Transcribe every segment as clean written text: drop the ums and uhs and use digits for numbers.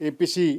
APC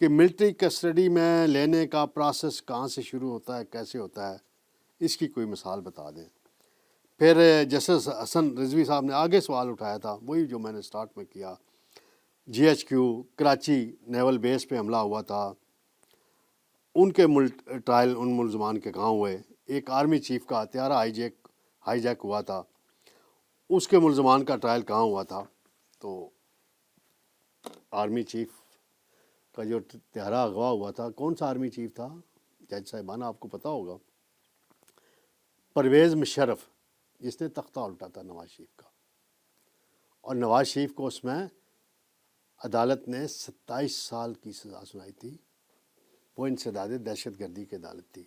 کہ military custody میں لینے کا پروسیس کہاں سے شروع ہوتا ہے، کیسے ہوتا ہے، اس کی کوئی مثال بتا دیں۔ پھر جسٹس حسن رضوی صاحب نے آگے سوال اٹھایا تھا، وہی جو میں نے سٹارٹ میں کیا، جی ایچ کیو کراچی نیول بیس پہ حملہ ہوا تھا، ان کے ٹرائل ان ملزمان کے کہاں ہوئے، ایک آرمی چیف کا ہتھیارہ ہائی جیک ہوا تھا، اس کے ملزمان کا ٹرائل کہاں ہوا تھا۔ تو آرمی چیف کا جو ہتھیارہ اغوا ہوا تھا، کون سا آرمی چیف تھا جج صاحبانہ، آپ کو پتہ ہوگا، پرویز مشرف، جس نے تختہ الٹا تھا نواز شریف کا، اور نواز شریف کو اس میں عدالت نے 27 سال کی سزا سنائی تھی۔ وہ انسداد دہشت گردی کی عدالت تھی،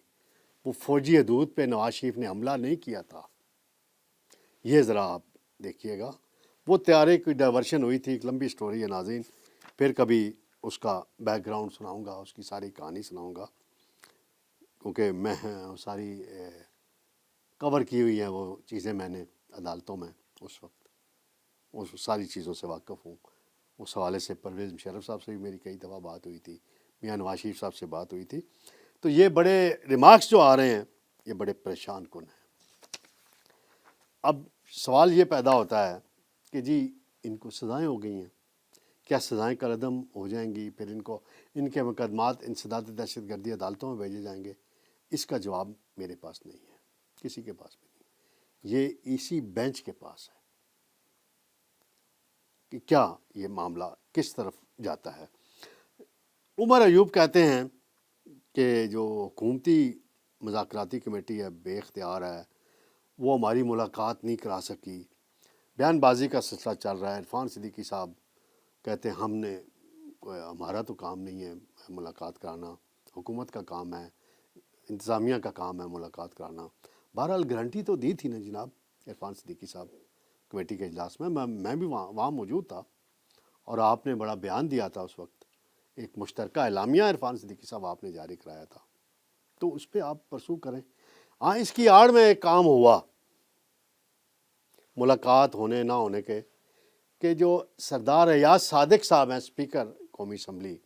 وہ فوجی حدود پہ نواز شریف نے حملہ نہیں کیا تھا۔ یہ ذرا آپ دیکھیے گا، وہ طیارے کی ڈائیورشن ہوئی تھی، ایک لمبی سٹوری ہے ناظرین، پھر کبھی اس کا بیک گراؤنڈ سناؤں گا، اس کی ساری کہانی سناؤں گا، کیونکہ میں ساری کور کی ہوئی ہیں وہ چیزیں میں نے عدالتوں میں اس وقت، اس ساری چیزوں سے واقف ہوں۔ اس حوالے سے پرویز مشرف صاحب سے بھی میری کئی دفعہ بات ہوئی تھی، میاں نواز شریف صاحب سے بات ہوئی تھی۔ تو یہ بڑے ریمارکس جو آ رہے ہیں، یہ بڑے پریشان کن ہیں۔ اب سوال یہ پیدا ہوتا ہے کہ جی ان کو سزائیں ہو گئی ہیں، کیا سزائیں کا عدم ہو جائیں گی، پھر ان کے مقدمات انسداد دہشت گردی عدالتوں میں بھیجے جائیں گے؟ اس کا جواب میرے پاس نہیں ہے، کسی کے پاس بھی نہیں، یہ اسی بینچ کے پاس ہے کہ کیا یہ معاملہ کس طرف جاتا ہے۔ عمر ایوب کہتے ہیں کہ جو حکومتی مذاکراتی کمیٹی ہے بے اختیار ہے، وہ ہماری ملاقات نہیں کرا سکی، بیان بازی کا سلسلہ چل رہا ہے۔ عرفان صدیقی صاحب کہتے ہیں ہمارا تو کام نہیں ہے ملاقات کرانا، حکومت کا کام ہے، انتظامیہ کا کام ہے ملاقات کرانا۔ بہرحال گارنٹی تو دی تھی نا جناب عرفان صدیقی صاحب کمیٹی کے اجلاس میں، میں بھی وہاں موجود تھا، اور آپ نے بڑا بیان دیا تھا اس وقت، ایک مشترکہ اعلامیہ عرفان صدیقی صاحب آپ نے جاری کرایا تھا، تو اس پہ آپ پرسو کریں۔ ہاں، اس کی آڑ میں ایک کام ہوا ملاقات ہونے نہ ہونے کے، کہ جو سردار ایاز صادق صاحب ہیں اسپیکر قومی اسمبلی،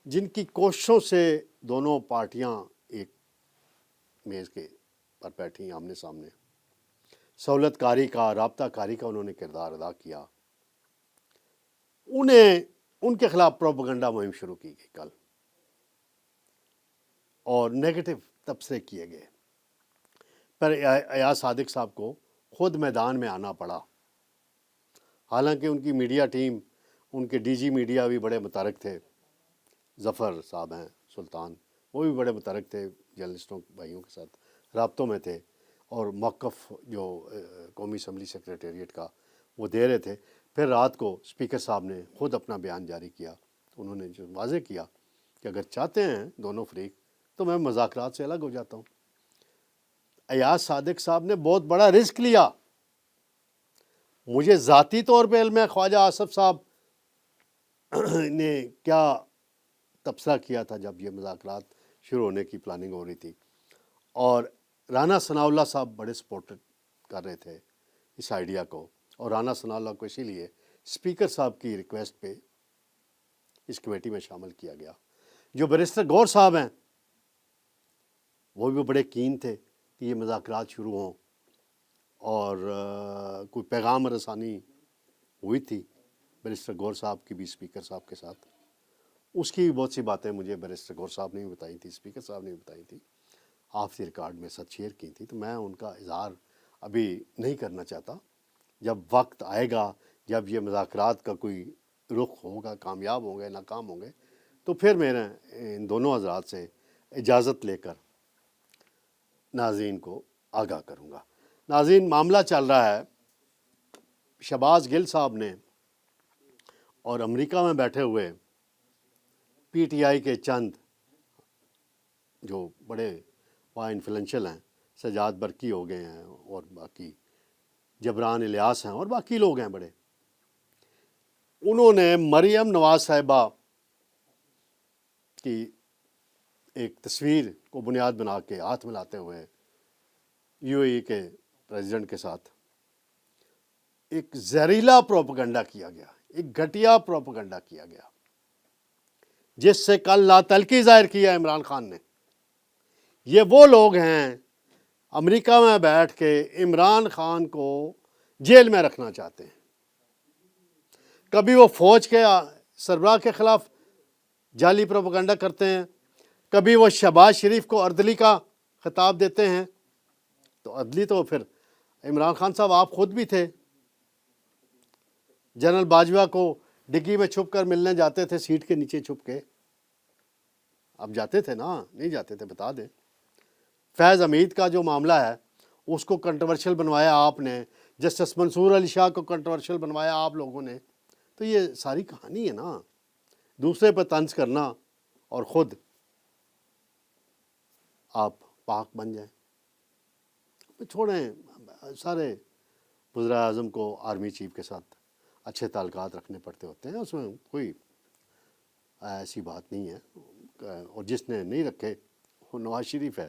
جن کی کوششوں سے دونوں پارٹیاں ایک میز کے پر بیٹھی آمنے سامنے، سہولت کاری کا، رابطہ کاری کا انہوں نے کردار ادا کیا، ان کے خلاف پروپیگنڈا مہم شروع کی گئی کل، اور نیگیٹو تبصرے کیے گئے، پر ایاز صادق صاحب کو خود میدان میں آنا پڑا، حالانکہ ان کی میڈیا ٹیم، ان کے ڈی جی میڈیا بھی بڑے متحرک تھے، ظفر صاحب ہیں سلطان، وہ بھی بڑے متحرک تھے، جرنلسٹوں بھائیوں کے ساتھ رابطوں میں تھے، اور موقف جو قومی اسمبلی سیکریٹریٹ کا وہ دے رہے تھے۔ پھر رات کو اسپیکر صاحب نے خود اپنا بیان جاری کیا، انہوں نے جو واضح کیا کہ اگر چاہتے ہیں دونوں فریق تو میں مذاکرات سے الگ ہو جاتا ہوں۔ ایاز صادق صاحب نے بہت بڑا رسک لیا، مجھے ذاتی طور پہ علم ہے خواجہ آصف صاحب نے کیا تبصرہ کیا تھا جب یہ مذاکرات شروع ہونے کی پلاننگ ہو رہی تھی، اور رانا ثناء اللہ صاحب بڑے سپورٹ کر رہے تھے اس آئیڈیا کو، اور رانا ثناء اللہ کو اسی لیے اسپیکر صاحب کی ریکویسٹ پہ اس کمیٹی میں شامل کیا گیا۔ جو بیرسٹر گور صاحب ہیں وہ بھی بڑے کین تھے کہ یہ مذاکرات شروع ہوں، اور کوئی پیغام رسانی ہوئی تھی بیرسٹر گور صاحب کی بھی اسپیکر صاحب کے ساتھ، اس کی بھی بہت سی باتیں مجھے بیرسٹر گور صاحب نے بھی بتائی تھی، اسپیکر صاحب نے بھی بتائی تھی، آف دی ریکارڈ میں ساتھ شیئر کی تھی، تو میں ان کا اظہار ابھی نہیں کرنا چاہتا۔ جب وقت آئے گا، جب یہ مذاکرات کا کوئی رخ ہوگا، کامیاب ہوں گے ناکام ہوں گے، تو پھر میں ان دونوں حضرات سے اجازت لے کر ناظرین کو آگاہ کروں گا۔ ناظرین، معاملہ چل رہا ہے شہباز گل صاحب نے اور امریکہ میں بیٹھے ہوئے پی ٹی آئی کے چند جو بڑے وہاں انفلوئنشل ہیں، سجاد برقی ہو گئے ہیں، اور باقی جبران الیاس ہیں، اور باقی لوگ ہیں بڑے، انہوں نے مریم نواز صاحبہ کی ایک تصویر کو بنیاد بنا کے ہاتھ ملاتے ہوئے یو اے ای کے پریزیڈنٹ کے ساتھ ایک زہریلا پروپیگنڈا کیا گیا، ایک گھٹیا پروپیگنڈا کیا گیا جس سے کل لاتعلقی ظاہر کیا عمران خان نے، یہ وہ لوگ ہیں امریکہ میں بیٹھ کے عمران خان کو جیل میں رکھنا چاہتے ہیں۔ کبھی وہ فوج کے سربراہ کے خلاف جعلی پروپیگنڈا کرتے ہیں، کبھی وہ شہباز شریف کو اردلی کا خطاب دیتے ہیں۔ تو عدلی تو پھر عمران خان صاحب آپ خود بھی تھے، جنرل باجوہ کو ڈگی میں چھپ کر ملنے جاتے تھے، سیٹ کے نیچے چھپ کے۔ آپ جاتے تھے نا؟ نہیں جاتے تھے؟ بتا دیں۔ فیض حمید کا جو معاملہ ہے اس کو کنٹروورشل بنوایا آپ نے، جسٹس منصور علی شاہ کو کنٹروورشل بنوایا آپ لوگوں نے۔ تو یہ ساری کہانی ہے نا، دوسرے پہ طنز کرنا اور خود آپ پاک بن جائیں۔ چھوڑیں، سارے وزراء اعظم کو آرمی چیف کے ساتھ اچھے تعلقات رکھنے پڑتے ہوتے ہیں، اس میں کوئی ایسی بات نہیں ہے۔ اور جس نے نہیں رکھے وہ نواز شریف ہے،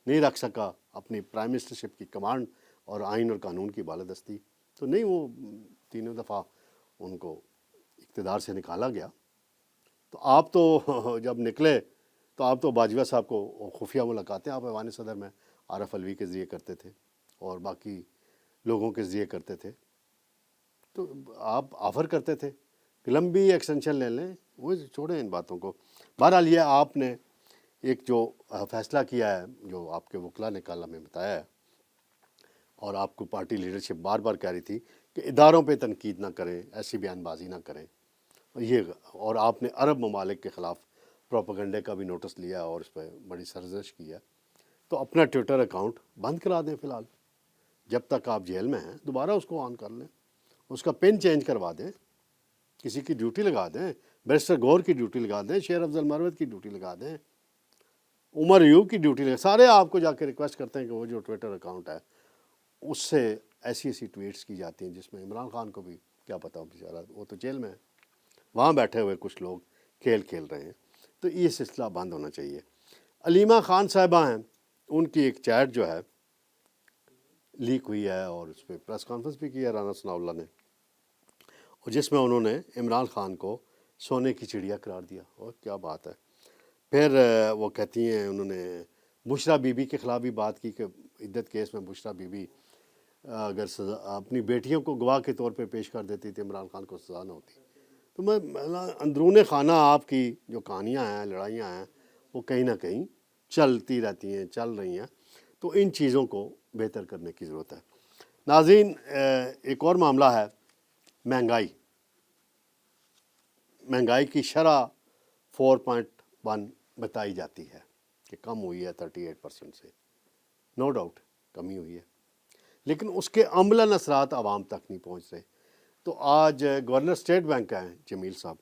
نہیں رکھ سکا اپنی پرائم منسٹرشپ کی کمانڈ اور آئین اور قانون کی بالادستی، تو نہیں، وہ تینوں دفعہ ان کو اقتدار سے نکالا گیا۔ تو آپ تو جب نکلے تو آپ تو باجوہ صاحب کو خفیہ ملاقاتیں آپ ایوان صدر میں عارف علوی کے ذریعے کرتے تھے اور باقی لوگوں کے ذریعے کرتے تھے، تو آپ آفر کرتے تھے کہ لمبی ایکسٹینشن لے لیں، وہ چھوڑیں ان باتوں کو۔ بہرحال یہ آپ نے ایک جو فیصلہ کیا ہے، جو آپ کے وکلاء نے کل ہمیں بتایا ہے، اور آپ کو پارٹی لیڈرشپ بار بار کہہ رہی تھی کہ اداروں پہ تنقید نہ کریں، ایسی بیان بازی نہ کریں، اور آپ نے عرب ممالک کے خلاف پروپیگنڈے کا بھی نوٹس لیا اور اس پہ بڑی سرزنش کی ہے۔ تو اپنا ٹویٹر اکاؤنٹ بند کرا دیں فی الحال، جب تک آپ جیل میں ہیں، دوبارہ اس کو آن کر لیں، اس کا پن چینج کروا دیں، کسی کی ڈیوٹی لگا دیں، بیرسٹر غور کی ڈیوٹی لگا دیں، شیر افضل مروت کی ڈیوٹی لگا دیں، عمر ایوب کی ڈیوٹی لگا، سارے آپ کو جا کے ریکویسٹ کرتے ہیں کہ وہ جو ٹویٹر اکاؤنٹ ہے اس سے ایسی ٹویٹس کی جاتی ہیں جس میں عمران خان کو بھی کیا پتہ ہو، بیچارہ وہ تو جیل میں ہے، وہاں بیٹھے ہوئے کچھ لوگ کھیل کھیل رہے ہیں۔ تو یہ سلسلہ بند ہونا چاہیے۔ علیمہ خان صاحبہ ہیں، ان کی ایک چیٹ جو ہے لیک ہوئی ہے اور اس پہ پریس کانفرنس بھی کی ہے رانا ثناء اللہ نے، اور جس میں انہوں نے عمران خان کو سونے کی چڑیا قرار دیا۔ اور کیا بات ہے! پھر وہ کہتی ہیں، انہوں نے بشریٰ بی بی کے خلاف بھی بات کی کہ عدت کیس میں بشریٰ بی بی اگر سزا اپنی بیٹیوں کو گواہ کے طور پہ پیش کر دیتی تھی، عمران خان کو سزا نہ ہوتی۔ تو میں اندرون خانہ آپ کی جو کہانیاں ہیں، لڑائیاں ہیں، وہ کہیں نہ کہیں چلتی رہتی ہیں، چل رہی ہیں، تو ان چیزوں کو بہتر کرنے کی ضرورت ہے۔ ناظرین، ایک اور معاملہ ہے مہنگائی کی شرح 4.1 بتائی جاتی ہے کہ کم ہوئی ہے 38% سے، نو ڈاؤٹ کمی ہوئی ہے، لیکن اس کے عملاً اثرات عوام تک نہیں پہنچ رہے۔ تو آج گورنر اسٹیٹ بینک کا ہیں جمیل صاحب،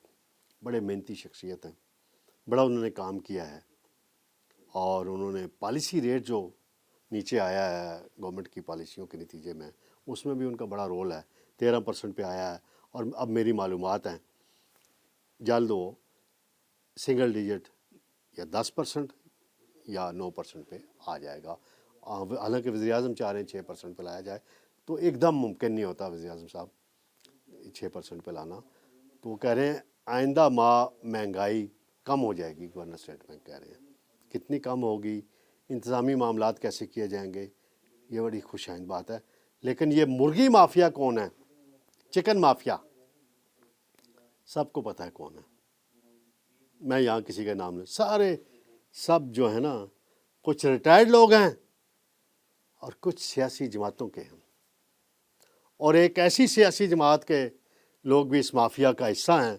بڑے محنتی شخصیت ہیں، بڑا انہوں نے کام کیا ہے، اور انہوں نے پالیسی ریٹ جو نیچے آیا ہے گورنمنٹ کی پالیسیوں کے نتیجے میں، اس میں بھی ان کا بڑا رول ہے، 13% پہ آیا ہے، اور اب میری معلومات ہیں جلد وہ سنگل ڈیجٹ یا 10% یا 9% پہ آ جائے گا۔ حالانکہ وزیر اعظم چاہ رہے ہیں 6% پہ لایا جائے، تو ایک دم ممکن نہیں ہوتا وزیر اعظم صاحب 6% پہ لانا۔ تو وہ کہہ رہے ہیں آئندہ ماہ مہنگائی کم ہو جائے گی، گورنر اسٹیٹ بینک کہہ رہے ہیں۔ کتنی کم ہوگی، انتظامی معاملات کیسے کیے جائیں گے، یہ بڑی خوش آئند بات ہے۔ لیکن یہ مرغی مافیا کون ہے، چکن مافیا، سب کو پتہ ہے کون ہے۔ میں یہاں کسی کا نام نہیں، سب جو ہے نا، کچھ ریٹائرڈ لوگ ہیں اور کچھ سیاسی جماعتوں کے ہیں، اور ایک ایسی سیاسی جماعت کے لوگ بھی اس مافیا کا حصہ ہیں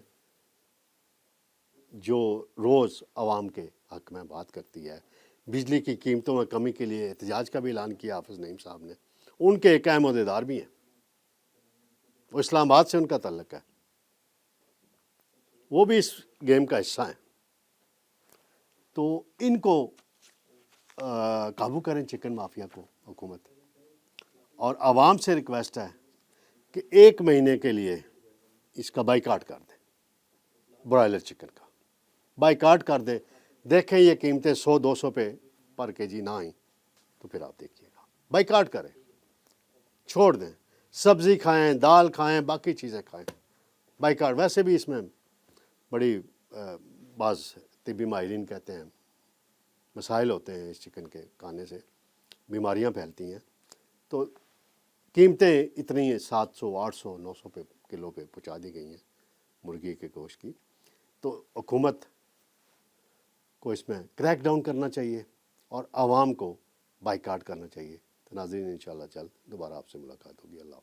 جو روز عوام کے حق میں بات کرتی ہے۔ بجلی کی قیمتوں میں کمی کے لیے احتجاج کا بھی اعلان کیا حافظ نعیم صاحب نے، ان کے ایک اہم عہدیدار بھی ہیں، وہ اسلام آباد سے ان کا تعلق ہے، وہ بھی اس گیم کا حصہ ہیں۔ تو ان کو قابو کریں، چکن مافیا کو، حکومت، اور عوام سے ریکویسٹ ہے کہ 1 مہینے کے لیے اس کا بائیکاٹ کر دیں، برائلر چکن کا بائیکاٹ کر دیں۔ دیکھیں یہ قیمتیں 100-200 پہ پر کے جی نہ آئیں تو پھر آپ دیکھیے گا، بائیکاٹ کریں، چھوڑ دیں، سبزی کھائیں، دال کھائیں، باقی چیزیں کھائیں، بائیکاٹ۔ ویسے بھی اس میں بڑی بعض طبی ماہرین کہتے ہیں مسائل ہوتے ہیں اس چکن کے کھانے سے، بیماریاں پھیلتی ہیں، تو قیمتیں اتنی 700 800 900 پہ کلو پہ پہنچا دی گئی ہیں مرغی کے گوشت کی، تو حکومت کو اس میں کریک ڈاؤن کرنا چاہیے اور عوام کو بائیکاٹ کرنا چاہیے۔ تو ناظرین انشاءاللہ جلد دوبارہ آپ سے ملاقات ہوگی۔ اللہ حافظ۔